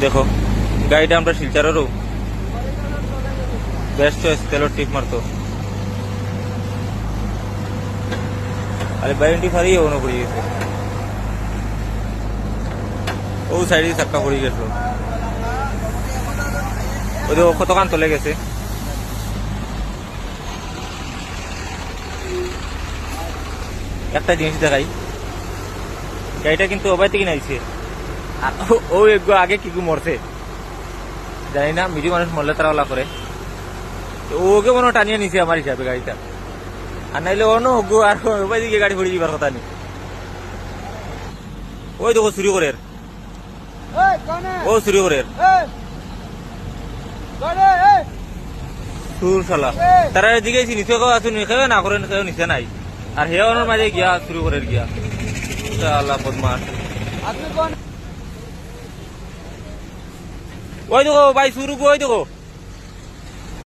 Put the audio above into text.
দেখো গাড়িটা আমরা শিলচারেরও বেস্ট চয়েস, তেলের টিপ মারতো। আরে বাইরেন্টি ফারি ওনো পড়ে গেছে, ও সাইডে চাক্কা পড়ে গেছিল, ওই তো কতক্ষণ চলে গেছে। একটা জিনিস দেখাই, গাড়িটা কিন্তু ওবাই থেকে নাইছে, আর ও একগো আগে কিকু মরছে জানি না, মিডি মানুষ মরলে তারা ওলা করে, ওকে মনে টানিয়ে নিছে আমার হিসাবে গাড়িটা, আর নাইলে অন্য ওগো আর ওবাই দিকে গাড়ি পড়ে যাবার কথা নেই। ওই দেখো চুরি করে, ও চুরি করে সুর শালা, তারা এদিকে নিচে কেউ আসুন কেউ না করেন, কেউ নিচে নাই, আর হে ওনার মাঝে গিয়া শুরু করে গিয়া আল্লাহ বদমাস। ওই দেখো ভাই শুরু, ওই দেখো